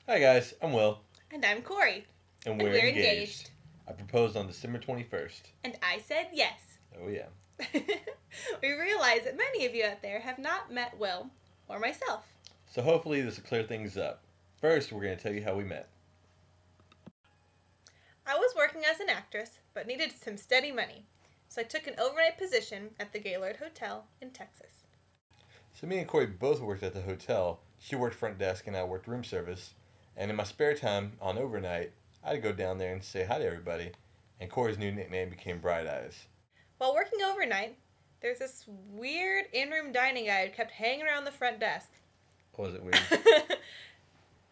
Hi guys, I'm Will. And I'm Cori. And we're engaged. I proposed on December 21st. And I said yes. Oh yeah. We realize that many of you out there have not met Will or myself. So hopefully this will clear things up. First, we're going to tell you how we met. I was working as an actress, but needed some steady money. So I took an overnight position at the Gaylord Hotel in Texas. So me and Cori both worked at the hotel. She worked front desk and I worked room service. And in my spare time on overnight, I'd go down there and say hi to everybody. And Cori's new nickname became Bright Eyes. While working overnight, there's this weird in-room dining guy who kept hanging around the front desk. Was it weird?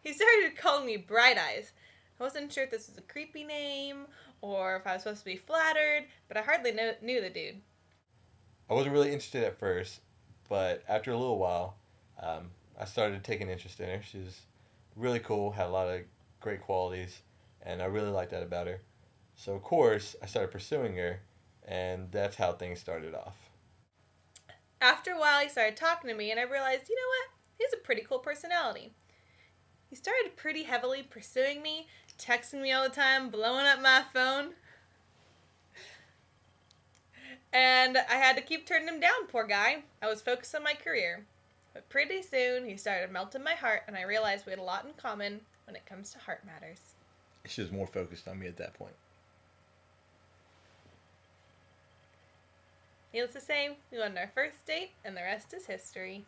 He started calling me Bright Eyes. I wasn't sure if this was a creepy name or if I was supposed to be flattered, but I hardly knew the dude. I wasn't really interested at first, but after a little while, I started taking interest in her. She was really cool, had a lot of great qualities, and I really liked that about her. So of course, I started pursuing her, and that's how things started off. After a while, he started talking to me, and I realized, you know what? He has a pretty cool personality. He started pretty heavily pursuing me, texting me all the time, blowing up my phone. And I had to keep turning him down, poor guy. I was focused on my career. But pretty soon, he started melting my heart, and I realized we had a lot in common when it comes to heart matters. She was more focused on me at that point. Needless to say, we went on our first date, and the rest is history.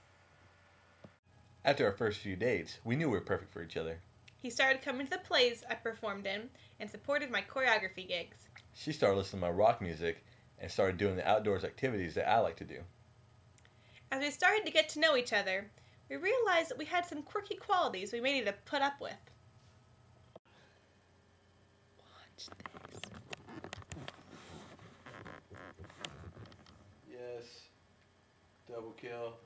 After our first few dates, we knew we were perfect for each other. He started coming to the plays I performed in, and supported my choreography gigs. She started listening to my rock music, and started doing the outdoors activities that I like to do. As we started to get to know each other, we realized that we had some quirky qualities we may need to put up with. Watch this. Yes. Double kill.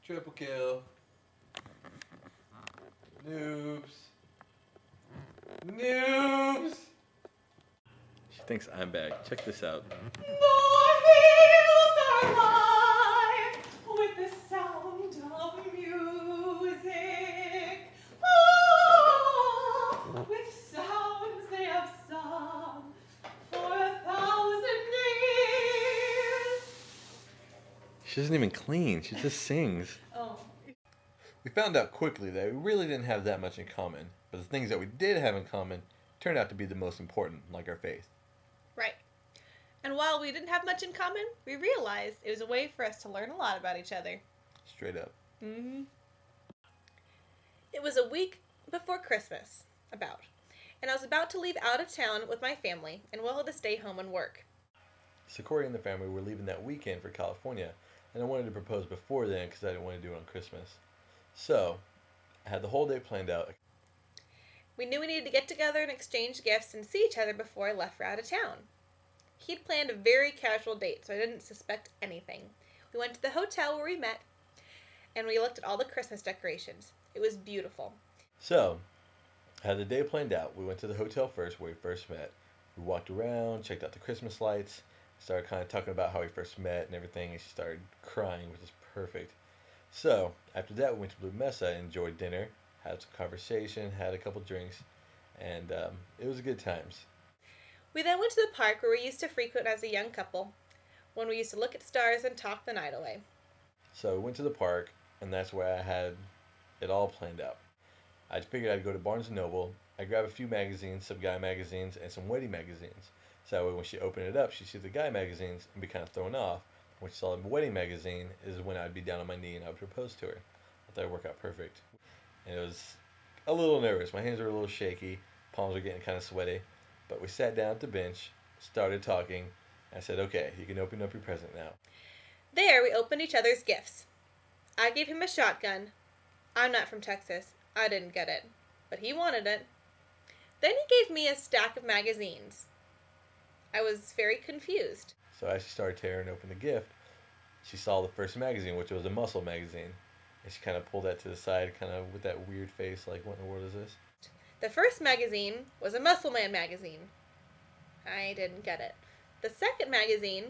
Triple kill. Noobs. Noobs! She thinks I'm back. Check this out. More heroes are alive with the sound of music. Oh, with sounds they have sung for 1,000 years. She doesn't even clean. She just sings. Oh. We found out quickly that we really didn't have that much in common, but the things that we did have in common turned out to be the most important, like our faith. Right. And while we didn't have much in common, we realized it was a way for us to learn a lot about each other. Straight up. Mm-hmm. It was a week before Christmas, and I was about to leave out of town with my family, and Will had to stay home and work. So Cori and the family were leaving that weekend for California, and I wanted to propose before then because I didn't want to do it on Christmas. So, I had the whole day planned out. We knew we needed to get together and exchange gifts and see each other before I left for out of town. He'd planned a very casual date, so I didn't suspect anything. We went to the hotel where we met, and we looked at all the Christmas decorations. It was beautiful. So, I had the day planned out. We went to the hotel first where we first met. We walked around, checked out the Christmas lights, started kind of talking about how we first met and everything, and she started crying, which is perfect. So, after that, we went to Blue Mesa, enjoyed dinner, had some conversation, had a couple drinks, and it was good times. We then went to the park where we used to frequent as a young couple, when we used to look at stars and talk the night away. So, we went to the park, and that's where I had it all planned out. I figured I'd go to Barnes & Noble, I'd grab a few magazines, some guy magazines, and some wedding magazines. So that way when she opened it up, she'd see the guy magazines and be kind of thrown off. When she saw the wedding magazine is when I'd be down on my knee and I would propose to her. I thought it would work out perfect. And it was a little nervous. My hands were a little shaky. Palms were getting kind of sweaty. But we sat down at the bench, started talking. I said, okay, you can open up your present now. There, we opened each other's gifts. I gave him a shotgun. I'm not from Texas. I didn't get it. But he wanted it. Then he gave me a stack of magazines. I was very confused. So as she started tearing open the gift, she saw the first magazine, which was a muscle magazine. And she kind of pulled that to the side, kind of with that weird face, like, what in the world is this? The first magazine was a Muscle Man magazine. I didn't get it. The second magazine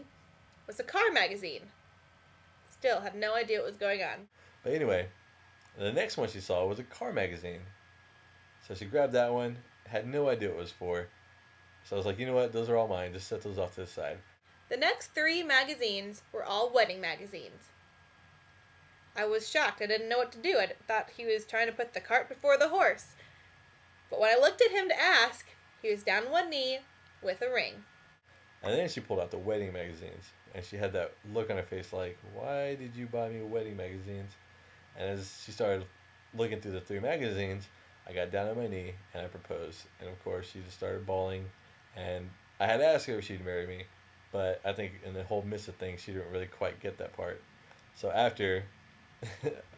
was a car magazine. Still had no idea what was going on. But anyway, the next one she saw was a car magazine. So she grabbed that one, had no idea what it was for. So I was like, you know what, those are all mine, just set those off to the side. The next 3 magazines were all wedding magazines. I was shocked. I didn't know what to do. I thought he was trying to put the cart before the horse. But when I looked at him to ask, he was down on one knee with a ring. And then she pulled out the wedding magazines. And she had that look on her face like, why did you buy me wedding magazines? And as she started looking through the 3 magazines, I got down on my knee and I proposed. And of course, she just started bawling. And I had asked her if she'd marry me. But I think in the whole midst of things, she didn't really quite get that part. So after,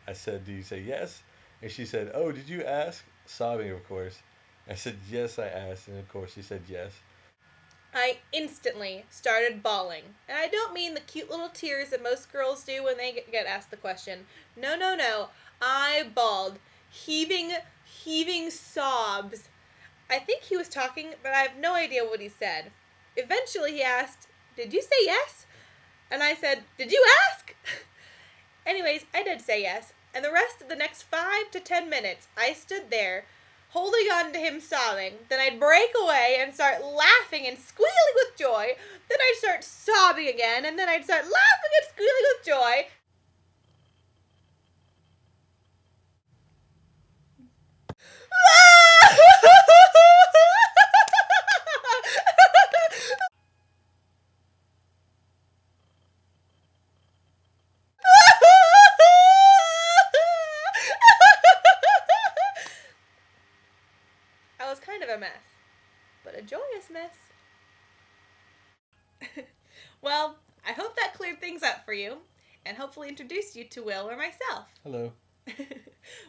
I said, do you say yes? And she said, oh, did you ask? Sobbing, of course. I said, yes, I asked. And of course, she said yes. I instantly started bawling. And I don't mean the cute little tears that most girls do when they get asked the question. No, no, no. I bawled. Heaving sobs. I think he was talking, but I have no idea what he said. Eventually he asked, did you say yes? And I said, did you ask? Anyways, I did say yes. And the rest of the next 5 to 10 minutes, I stood there, holding on to him sobbing. Then I'd break away and start laughing and squealing with joy. Then I'd start sobbing again, and then I'd start laughing and squealing with joy. I was kind of a mess, but a joyous mess. Well, I hope that cleared things up for you, and hopefully introduced you to Will or myself. Hello.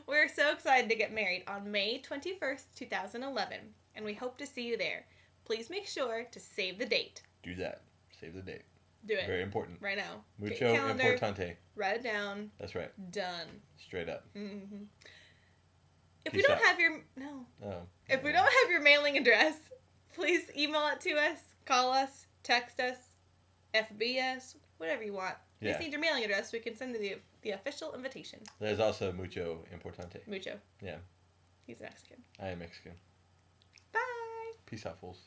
We're so excited to get married on May 21st, 2011, and we hope to see you there. Please make sure to save the date. Do that. Save the date. Do it. Very important. Right now. Mucho importante. Write it down. That's right. Done. Straight up. Mm-hmm. If Peace we don't out. have your... No. Oh. If we don't have your mailing address, please email it to us, call us, text us, FB us, whatever you want. We Yeah. just need your mailing address so we can send you the official invitation. There's also mucho importante. Mucho. Yeah. He's Mexican. I am Mexican. Bye. Peace out, fools.